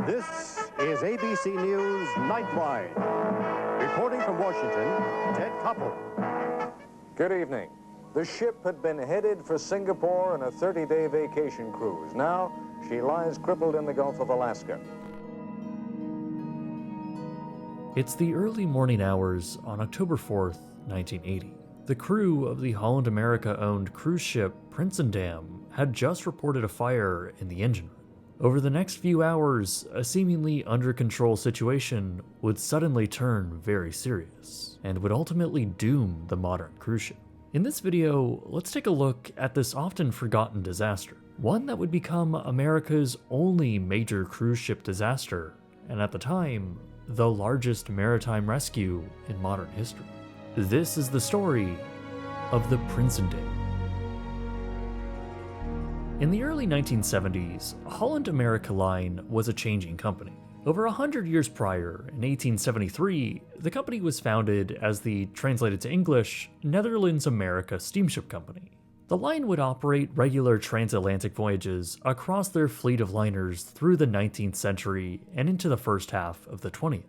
This is ABC News Nightline. Reporting from Washington, Ted Koppel. Good evening. The ship had been headed for Singapore on a 30-day vacation cruise. Now, she lies crippled in the Gulf of Alaska. It's the early morning hours on October 4th, 1980. The crew of the Holland America owned cruise ship Prinsendam had just reported a fire in the engine room. Over the next few hours, a seemingly under control situation would suddenly turn very serious and would ultimately doom the modern cruise ship. In this video, let's take a look at this often forgotten disaster, one that would become America's only major cruise ship disaster, and at the time, the largest maritime rescue in modern history. This is the story of the Prinsendam. In the early 1970s, Holland America Line was a changing company. Over 100 years prior, in 1873, the company was founded as the, translated to English, Netherlands America Steamship Company. The line would operate regular transatlantic voyages across their fleet of liners through the 19th century and into the first half of the 20th.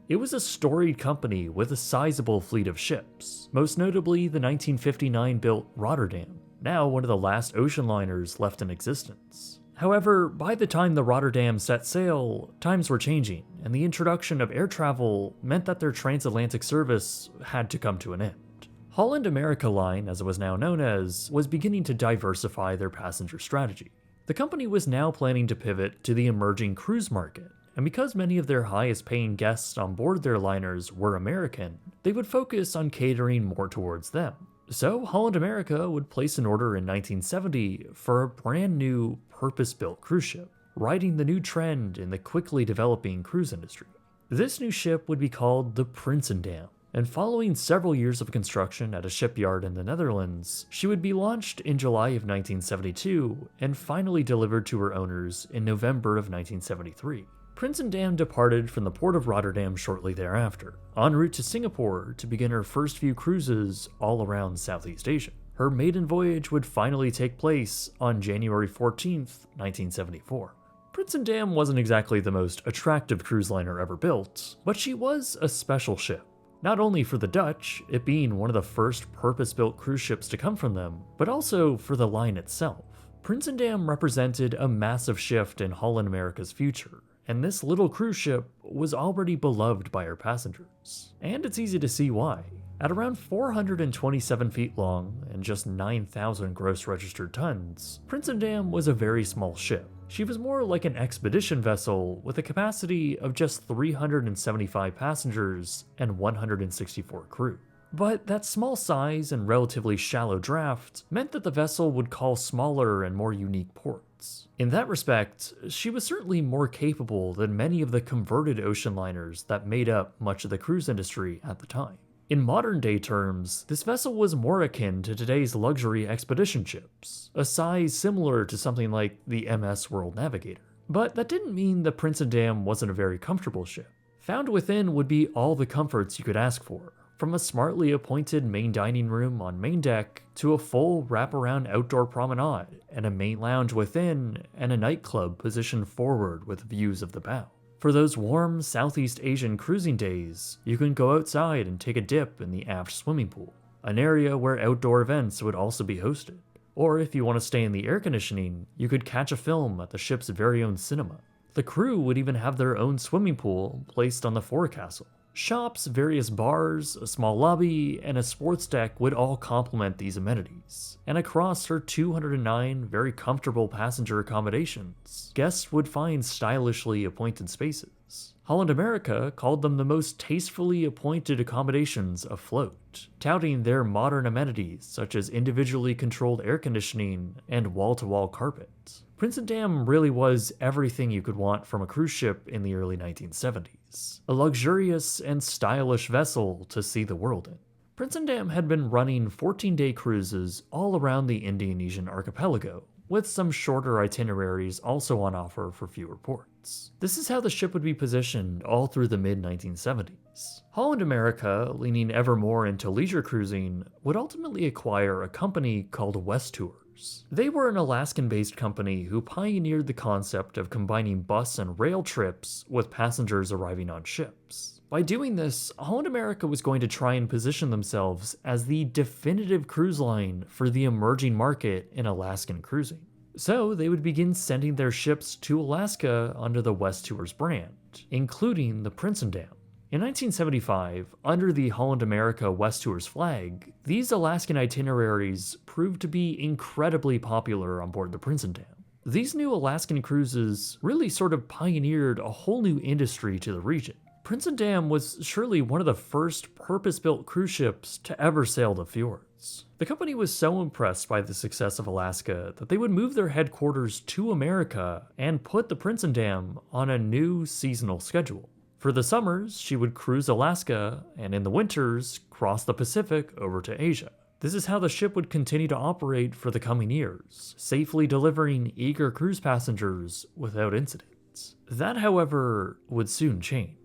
It was a storied company with a sizable fleet of ships, most notably the 1959-built Rotterdam, now one of the last ocean liners left in existence. However, by the time the Rotterdam set sail, times were changing, and the introduction of air travel meant that their transatlantic service had to come to an end. Holland America Line, as it was now known as, was beginning to diversify their passenger strategy. The company was now planning to pivot to the emerging cruise market, and because many of their highest paying guests on board their liners were American, they would focus on catering more towards them. So Holland America would place an order in 1970 for a brand new purpose-built cruise ship, riding the new trend in the quickly developing cruise industry. This new ship would be called the Prinsendam, and following several years of construction at a shipyard in the Netherlands, she would be launched in July of 1972 and finally delivered to her owners in November of 1973. Prinsendam departed from the port of Rotterdam shortly thereafter, en route to Singapore to begin her first few cruises all around Southeast Asia. Her maiden voyage would finally take place on January 14th, 1974. Prinsendam wasn't exactly the most attractive cruise liner ever built, but she was a special ship. Not only for the Dutch, it being one of the first purpose-built cruise ships to come from them, but also for the line itself. Prinsendam represented a massive shift in Holland America's future, and this little cruise ship was already beloved by her passengers. And it's easy to see why. At around 427 feet long and just 9,000 gross registered tons, Prinsendam was a very small ship. She was more like an expedition vessel with a capacity of just 375 passengers and 164 crew. But that small size and relatively shallow draft meant that the vessel would call smaller and more unique ports. In that respect, she was certainly more capable than many of the converted ocean liners that made up much of the cruise industry at the time. In modern day terms, this vessel was more akin to today's luxury expedition ships, a size similar to something like the MS World Navigator. But that didn't mean the Prinsendam wasn't a very comfortable ship. Found within would be all the comforts you could ask for, from a smartly appointed main dining room on main deck to a full wraparound outdoor promenade and a main lounge within and a nightclub positioned forward with views of the bow. For those warm Southeast Asian cruising days, you can go outside and take a dip in the aft swimming pool, an area where outdoor events would also be hosted. Or if you want to stay in the air conditioning, you could catch a film at the ship's very own cinema. The crew would even have their own swimming pool placed on the forecastle. Shops, various bars, a small lobby, and a sports deck would all complement these amenities. And across her 209 very comfortable passenger accommodations, guests would find stylishly appointed spaces. Holland America called them the most tastefully appointed accommodations afloat, touting their modern amenities such as individually controlled air conditioning and wall-to-wall carpet. Prinsendam really was everything you could want from a cruise ship in the early 1970s, a luxurious and stylish vessel to see the world in. Prinsendam had been running 14-day cruises all around the Indonesian archipelago, with some shorter itineraries also on offer for fewer ports. This is how the ship would be positioned all through the mid-1970s. Holland America, leaning ever more into leisure cruising, would ultimately acquire a company called West Tours, Passengers. They were an Alaskan-based company who pioneered the concept of combining bus and rail trips with passengers arriving on ships. By doing this, Holland America was going to try and position themselves as the definitive cruise line for the emerging market in Alaskan cruising. So they would begin sending their ships to Alaska under the West Tours brand, including the Prinsendam. In 1975, under the Holland America West Tours flag, these Alaskan itineraries proved to be incredibly popular on board the Prinsendam. These new Alaskan cruises really sort of pioneered a whole new industry to the region. Prinsendam was surely one of the first purpose-built cruise ships to ever sail the fjords. The company was so impressed by the success of Alaska that they would move their headquarters to America and put the Prinsendam on a new seasonal schedule. For the summers, she would cruise Alaska, and in the winters, cross the Pacific over to Asia. This is how the ship would continue to operate for the coming years, safely delivering eager cruise passengers without incidents. That, however, would soon change.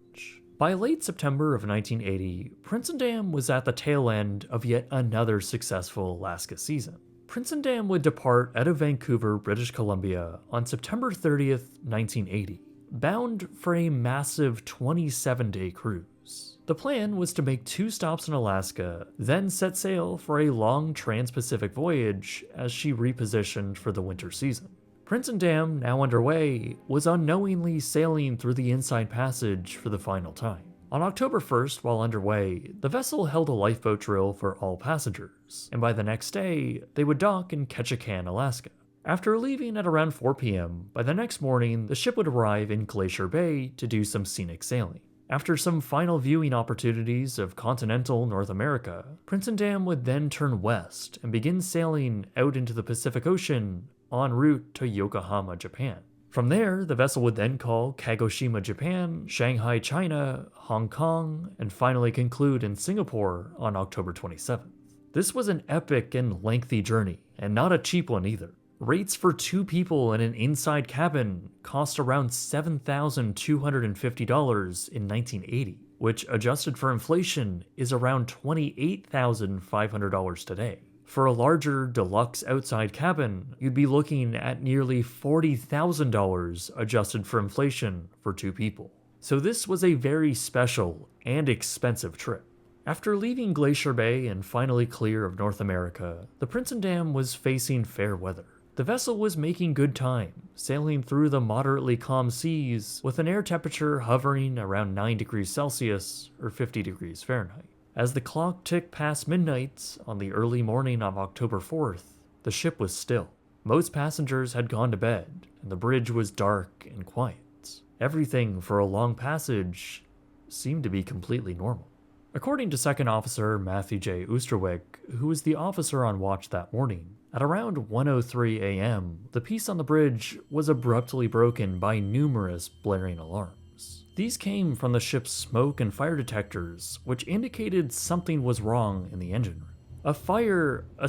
By late September of 1980, Prinsendam was at the tail end of yet another successful Alaska season. Prinsendam would depart out of Vancouver, British Columbia on September 30th, 1980, bound for a massive 27-day cruise. The plan was to make 2 stops in Alaska, then set sail for a long trans-Pacific voyage as she repositioned for the winter season. Prinsendam, now underway, was unknowingly sailing through the Inside Passage for the final time. On October 1st, while underway, the vessel held a lifeboat drill for all passengers, and by the next day, they would dock in Ketchikan, Alaska. After leaving at around 4 p.m., by the next morning, the ship would arrive in Glacier Bay to do some scenic sailing. After some final viewing opportunities of continental North America, Prinsendam would then turn west and begin sailing out into the Pacific Ocean en route to Yokohama, Japan. From there, the vessel would then call Kagoshima, Japan, Shanghai, China, Hong Kong, and finally conclude in Singapore on October 27th. This was an epic and lengthy journey, and not a cheap one either. Rates for 2 people in an inside cabin cost around $7,250 in 1980, which adjusted for inflation is around $28,500 today. For a larger deluxe outside cabin, you'd be looking at nearly $40,000 adjusted for inflation for 2 people. So this was a very special and expensive trip. After leaving Glacier Bay and finally clear of North America, the Prinsendam was facing fair weather. The vessel was making good time, sailing through the moderately calm seas with an air temperature hovering around 9 degrees Celsius or 50 degrees Fahrenheit. As the clock ticked past midnight on the early morning of October 4th, the ship was still. Most passengers had gone to bed, and the bridge was dark and quiet. Everything for a long passage seemed to be completely normal. According to Second Officer Matthew J. Oosterweg, who was the officer on watch that morning, at around 1:03 a.m., the peace on the bridge was abruptly broken by numerous blaring alarms. These came from the ship's smoke and fire detectors, which indicated something was wrong in the engine room. A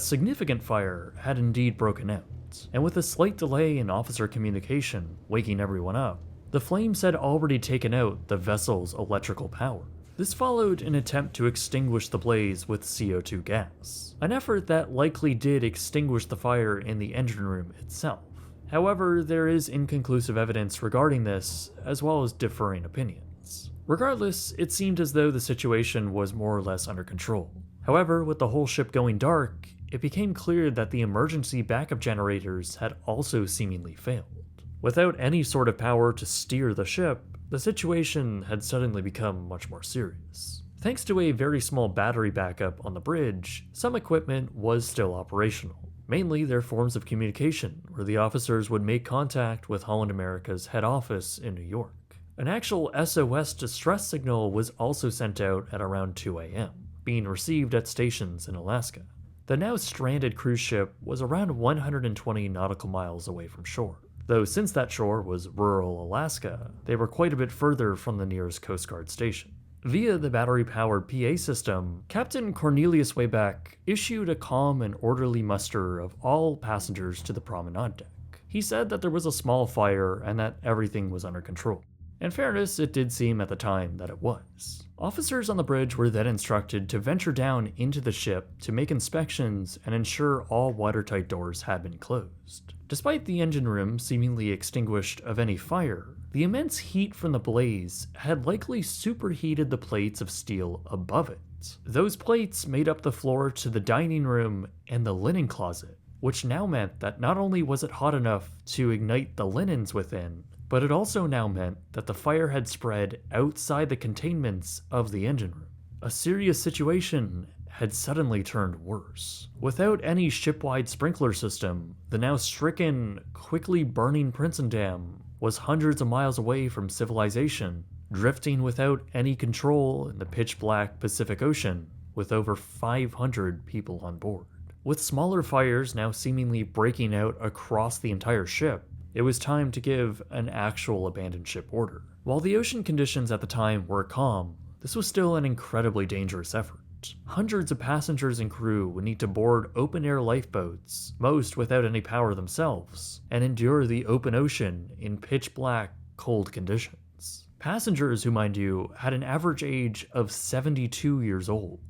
significant fire, had indeed broken out, and with a slight delay in officer communication, waking everyone up, the flames had already taken out the vessel's electrical power. This followed an attempt to extinguish the blaze with CO2 gas, an effort that likely did extinguish the fire in the engine room itself. However, there is inconclusive evidence regarding this, as well as differing opinions. Regardless, it seemed as though the situation was more or less under control. However, with the whole ship going dark, it became clear that the emergency backup generators had also seemingly failed. Without any sort of power to steer the ship, the situation had suddenly become much more serious. Thanks to a very small battery backup on the bridge, some equipment was still operational. Mainly their forms of communication, where the officers would make contact with Holland America's head office in New York. An actual SOS distress signal was also sent out at around 2 a.m., being received at stations in Alaska. The now stranded cruise ship was around 120 nautical miles away from shore, though since that shore was rural Alaska, they were quite a bit further from the nearest Coast Guard station. Via the battery-powered PA system, Captain Cornelius Wayback issued a calm and orderly muster of all passengers to the promenade deck. He said that there was a small fire and that everything was under control. In fairness, it did seem at the time that it was. Officers on the bridge were then instructed to venture down into the ship to make inspections and ensure all watertight doors had been closed. Despite the engine room seemingly extinguished of any fire, the immense heat from the blaze had likely superheated the plates of steel above it. Those plates made up the floor to the dining room and the linen closet, which now meant that not only was it hot enough to ignite the linens within, but it also now meant that the fire had spread outside the containments of the engine room. A serious situation had suddenly turned worse. Without any ship-wide sprinkler system, the now stricken, quickly burning Prinsendam was hundreds of miles away from civilization, drifting without any control in the pitch-black Pacific Ocean, with over 500 people on board. With smaller fires now seemingly breaking out across the entire ship, it was time to give an actual abandoned ship order. While the ocean conditions at the time were calm, this was still an incredibly dangerous effort. Hundreds of passengers and crew would need to board open-air lifeboats, most without any power themselves, and endure the open ocean in pitch-black, cold conditions. Passengers who, mind you, had an average age of 72 years old.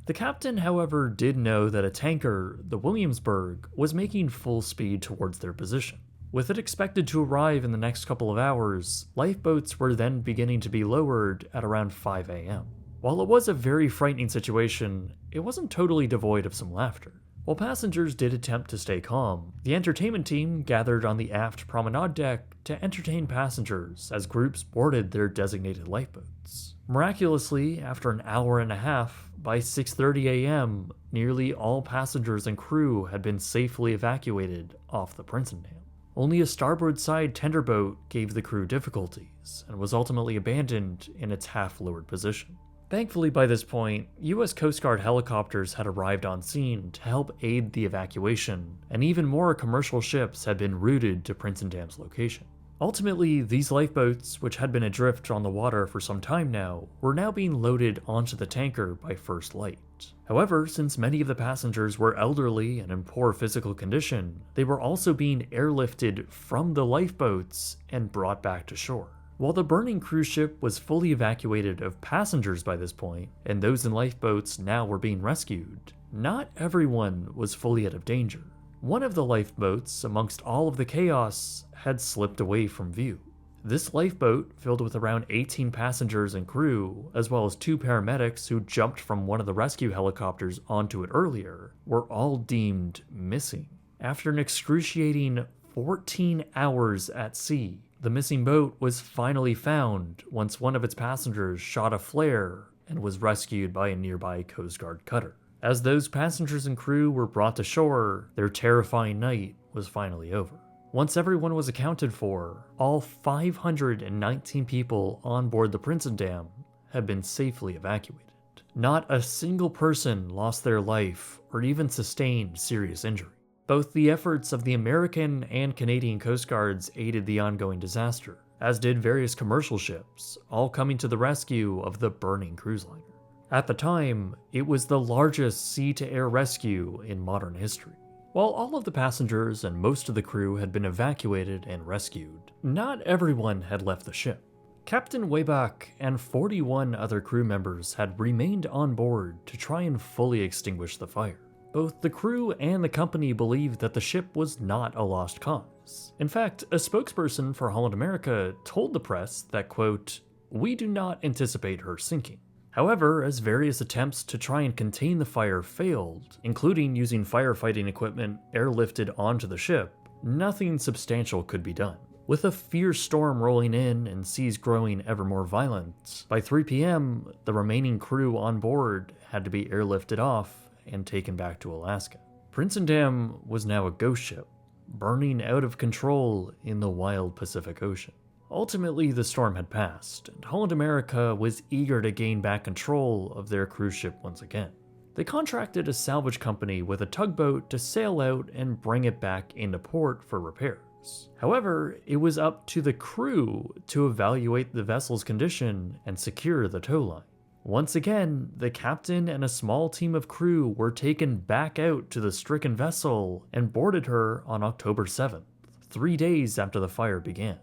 The captain, however, did know that a tanker, the Williamsburg, was making full speed towards their position. With it expected to arrive in the next couple of hours, lifeboats were then beginning to be lowered at around 5 a.m. While it was a very frightening situation, it wasn't totally devoid of some laughter. While passengers did attempt to stay calm, the entertainment team gathered on the aft promenade deck to entertain passengers as groups boarded their designated lifeboats. Miraculously, after an hour and a half, by 6:30 a.m., nearly all passengers and crew had been safely evacuated off the Prinsendam. Only a starboard side tender boat gave the crew difficulties and was ultimately abandoned in its half-lowered position. Thankfully, by this point, U.S. Coast Guard helicopters had arrived on scene to help aid the evacuation, and even more commercial ships had been routed to Prinsendam's location. Ultimately, these lifeboats, which had been adrift on the water for some time now, were now being loaded onto the tanker by First Light. However, since many of the passengers were elderly and in poor physical condition, they were also being airlifted from the lifeboats and brought back to shore. While the burning cruise ship was fully evacuated of passengers by this point, and those in lifeboats now were being rescued, not everyone was fully out of danger. One of the lifeboats, amongst all of the chaos, had slipped away from view. This lifeboat, filled with around 18 passengers and crew, as well as 2 paramedics who jumped from one of the rescue helicopters onto it earlier, were all deemed missing. After an excruciating 14 hours at sea, the missing boat was finally found once one of its passengers shot a flare and was rescued by a nearby Coast Guard cutter. As those passengers and crew were brought to shore, their terrifying night was finally over. Once everyone was accounted for, all 519 people on board the Prinsendam had been safely evacuated. Not a single person lost their life or even sustained serious injury. Both the efforts of the American and Canadian Coast Guards aided the ongoing disaster, as did various commercial ships, all coming to the rescue of the burning cruise liner. At the time, it was the largest sea-to-air rescue in modern history. While all of the passengers and most of the crew had been evacuated and rescued, not everyone had left the ship. Captain Weibach and 41 other crew members had remained on board to try and fully extinguish the fire. Both the crew and the company believed that the ship was not a lost cause. In fact, a spokesperson for Holland America told the press that, quote, "We do not anticipate her sinking." However, as various attempts to try and contain the fire failed, including using firefighting equipment airlifted onto the ship, nothing substantial could be done. With a fierce storm rolling in and seas growing ever more violent, by 3 p.m., the remaining crew on board had to be airlifted off and taken back to Alaska. Prinsendam was now a ghost ship, burning out of control in the wild Pacific Ocean. Ultimately, the storm had passed, and Holland America was eager to gain back control of their cruise ship once again. They contracted a salvage company with a tugboat to sail out and bring it back into port for repairs. However, it was up to the crew to evaluate the vessel's condition and secure the tow line. Once again, the captain and a small team of crew were taken back out to the stricken vessel and boarded her on October 7th, 3 days after the fire began.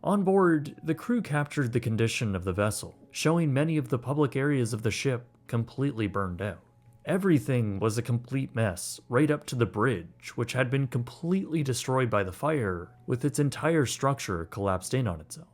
On board, the crew captured the condition of the vessel, showing many of the public areas of the ship completely burned out. Everything was a complete mess, right up to the bridge, which had been completely destroyed by the fire, with its entire structure collapsed in on itself.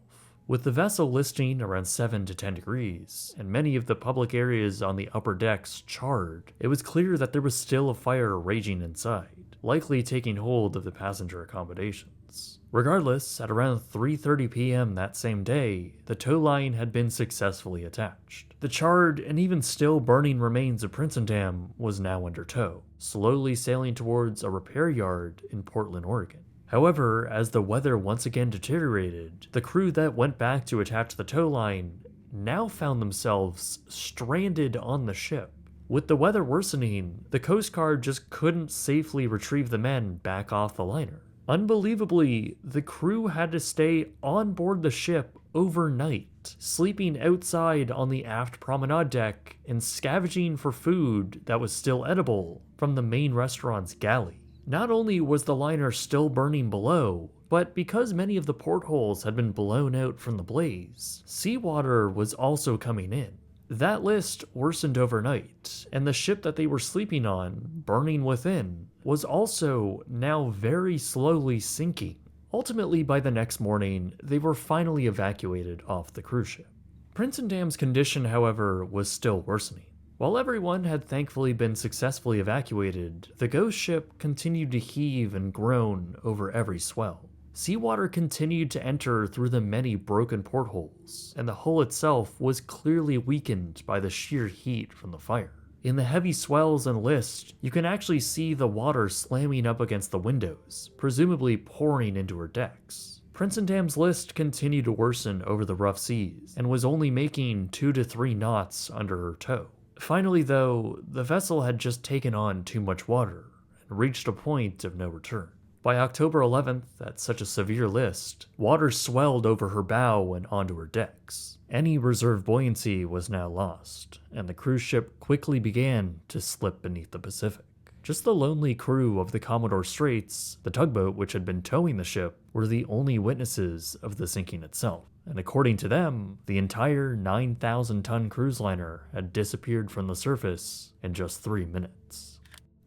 With the vessel listing around 7 to 10 degrees, and many of the public areas on the upper decks charred, it was clear that there was still a fire raging inside, likely taking hold of the passenger accommodations. Regardless, at around 3:30 p.m. that same day, the tow line had been successfully attached. The charred and even still burning remains of Prinsendam was now under tow, slowly sailing towards a repair yard in Portland, Oregon. However, as the weather once again deteriorated, the crew that went back to attach the tow line now found themselves stranded on the ship. With the weather worsening, the Coast Guard just couldn't safely retrieve the men back off the liner. Unbelievably, the crew had to stay on board the ship overnight, sleeping outside on the aft promenade deck and scavenging for food that was still edible from the main restaurant's galley. Not only was the liner still burning below, but because many of the portholes had been blown out from the blaze, seawater was also coming in. That list worsened overnight, and the ship that they were sleeping on, burning within, was also now very slowly sinking. Ultimately, by the next morning, they were finally evacuated off the cruise ship. Prinsendam's condition, however, was still worsening. While everyone had thankfully been successfully evacuated, the ghost ship continued to heave and groan over every swell. Seawater continued to enter through the many broken portholes, and the hull itself was clearly weakened by the sheer heat from the fire. In the heavy swells and list, you can actually see the water slamming up against the windows, presumably pouring into her decks. Prinsendam's list continued to worsen over the rough seas, and was only making 2 to 3 knots under her tow. Finally, though, the vessel had just taken on too much water, and reached a point of no return. By October 11th, at such a severe list, water swelled over her bow and onto her decks. Any reserve buoyancy was now lost, and the cruise ship quickly began to slip beneath the Pacific. Just the lonely crew of the Commodore Straits, the tugboat which had been towing the ship, were the only witnesses of the sinking itself. And according to them, the entire 9,000-ton cruise liner had disappeared from the surface in just 3 minutes.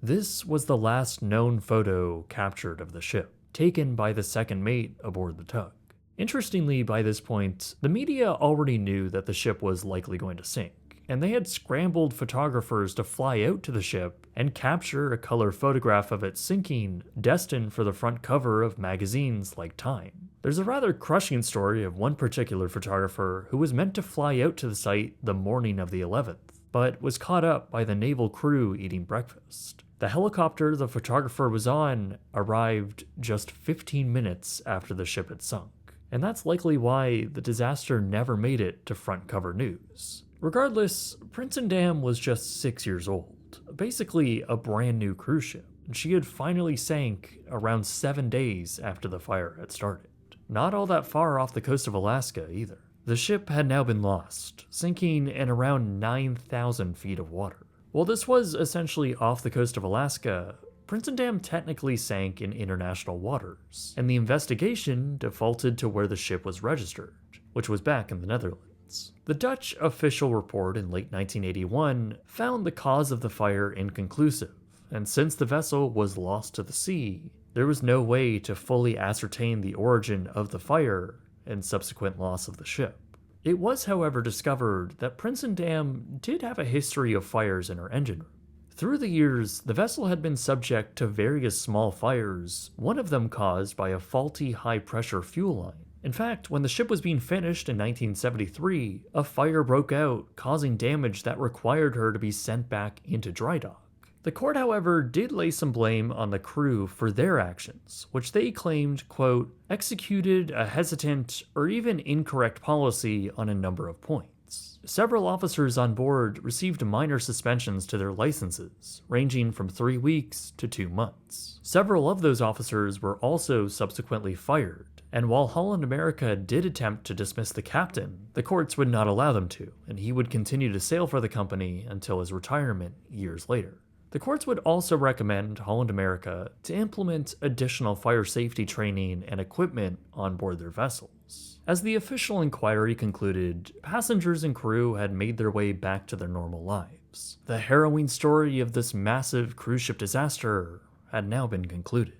This was the last known photo captured of the ship, taken by the second mate aboard the tug. Interestingly, by this point, the media already knew that the ship was likely going to sink, and they had scrambled photographers to fly out to the ship and capture a color photograph of it sinking, destined for the front cover of magazines like Time. There's a rather crushing story of one particular photographer who was meant to fly out to the site the morning of the 11th, but was caught up by the naval crew eating breakfast. The helicopter the photographer was on arrived just 15 minutes after the ship had sunk, and that's likely why the disaster never made it to front cover news. Regardless, Prinsendam was just 6 years old, basically a brand new cruise ship, and she had finally sank around 7 days after the fire had started. Not all that far off the coast of Alaska either. The ship had now been lost, sinking in around 9,000 feet of water. While this was essentially off the coast of Alaska, Prinsendam technically sank in international waters, and the investigation defaulted to where the ship was registered, which was back in the Netherlands. The Dutch official report in late 1981 found the cause of the fire inconclusive, and since the vessel was lost to the sea, there was no way to fully ascertain the origin of the fire and subsequent loss of the ship. It was, however, discovered that Prinsendam did have a history of fires in her engine room. Through the years, the vessel had been subject to various small fires, one of them caused by a faulty high-pressure fuel line. In fact, when the ship was being finished in 1973, a fire broke out, causing damage that required her to be sent back into dry dock. The court, however, did lay some blame on the crew for their actions, which they claimed, quote, executed a hesitant or even incorrect policy on a number of points. Several officers on board received minor suspensions to their licenses, ranging from 3 weeks to 2 months. Several of those officers were also subsequently fired, and while Holland America did attempt to dismiss the captain, the courts would not allow them to, and he would continue to sail for the company until his retirement years later. The courts would also recommend Holland America to implement additional fire safety training and equipment on board their vessels. As the official inquiry concluded, passengers and crew had made their way back to their normal lives. The harrowing story of this massive cruise ship disaster had now been concluded.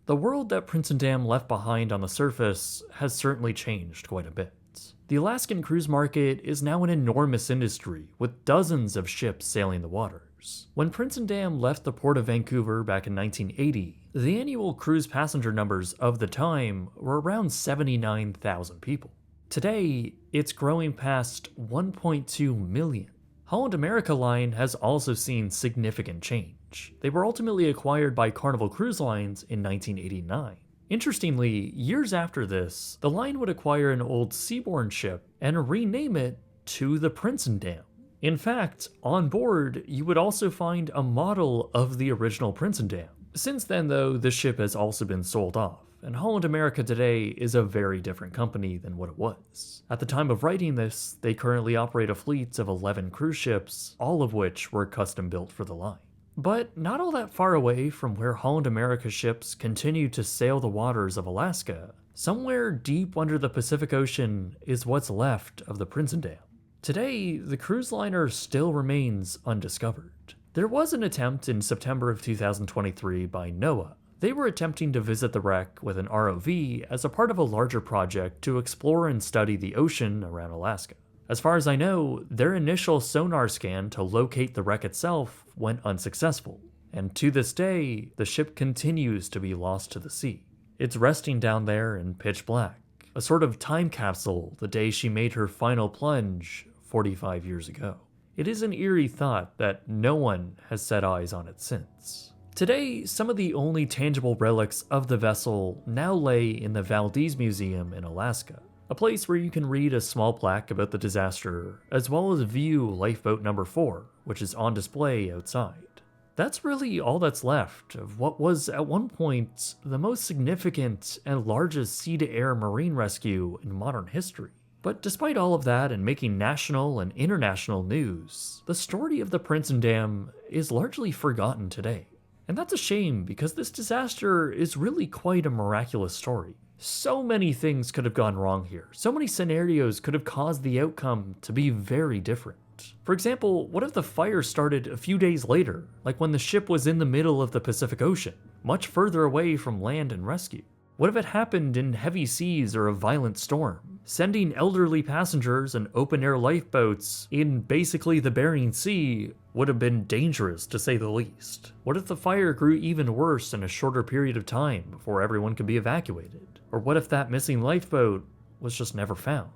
The world that Prinsendam left behind on the surface has certainly changed quite a bit. The Alaskan cruise market is now an enormous industry, with dozens of ships sailing the waters. When Prinsendam left the port of Vancouver back in 1980, the annual cruise passenger numbers of the time were around 79,000 people. Today, it's growing past 1.2 million. Holland America Line has also seen significant change. They were ultimately acquired by Carnival Cruise Lines in 1989. Interestingly, years after this, the line would acquire an old seaborne ship and rename it to the Prinsendam. In fact, on board, you would also find a model of the original Prinsendam. Since then, though, the ship has also been sold off, and Holland America today is a very different company than what it was. At the time of writing this, they currently operate a fleet of 11 cruise ships, all of which were custom built for the line. But not all that far away from where Holland America ships continue to sail the waters of Alaska, somewhere deep under the Pacific Ocean is what's left of the Prinsendam. Today, the cruise liner still remains undiscovered. There was an attempt in September of 2023 by NOAA. They were attempting to visit the wreck with an ROV as a part of a larger project to explore and study the ocean around Alaska. As far as I know, their initial sonar scan to locate the wreck itself went unsuccessful, and to this day, the ship continues to be lost to the sea. It's resting down there in pitch black, a sort of time capsule the day she made her final plunge 45 years ago. It is an eerie thought that no one has set eyes on it since. Today, some of the only tangible relics of the vessel now lay in the Valdez Museum in Alaska, a place where you can read a small plaque about the disaster, as well as view lifeboat number 4, which is on display outside. That's really all that's left of what was at one point the most significant and largest sea-to-air marine rescue in modern history. But despite all of that and making national and international news, the story of the Prinsendam is largely forgotten today. And that's a shame, because this disaster is really quite a miraculous story. So many things could have gone wrong here. So many scenarios could have caused the outcome to be very different. For example, what if the fire started a few days later, like when the ship was in the middle of the Pacific Ocean, much further away from land and rescue? What if it happened in heavy seas or a violent storm? Sending elderly passengers and open-air lifeboats in basically the Bering Sea would have been dangerous, to say the least. What if the fire grew even worse in a shorter period of time before everyone could be evacuated? Or what if that missing lifeboat was just never found?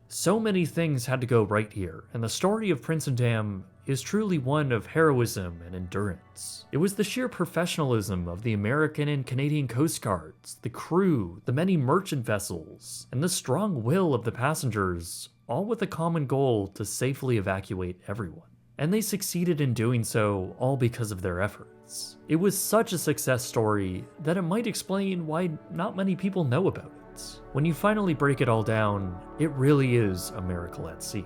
So many things had to go right here, and the story of Prinsendam is truly one of heroism and endurance. It was the sheer professionalism of the American and Canadian Coast Guards, the crew, the many merchant vessels, and the strong will of the passengers, all with a common goal to safely evacuate everyone. And they succeeded in doing so all because of their efforts. It was such a success story that it might explain why not many people know about it. When you finally break it all down, it really is a miracle at sea.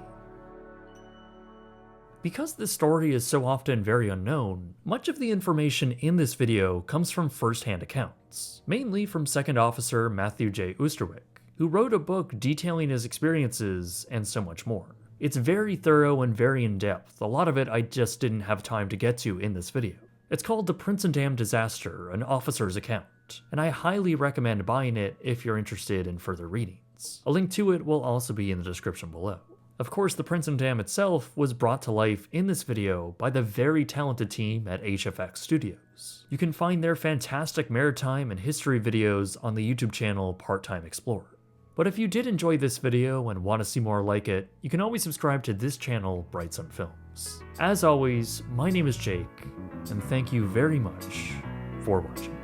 Because this story is so often very unknown, much of the information in this video comes from first-hand accounts, mainly from Second Officer Matthew J. Oosterwick, who wrote a book detailing his experiences and so much more. It's very thorough and very in-depth. A lot of it I just didn't have time to get to in this video. It's called The Prinsendam Disaster, an Officer's Account, and I highly recommend buying it if you're interested in further readings. A link to it will also be in the description below. Of course, the Prinsendam itself was brought to life in this video by the very talented team at HFX Studios. You can find their fantastic maritime and history videos on the YouTube channel Part-Time Explorer. But if you did enjoy this video and want to see more like it, you can always subscribe to this channel, Bright Sun Films. As always, my name is Jake, and thank you very much for watching.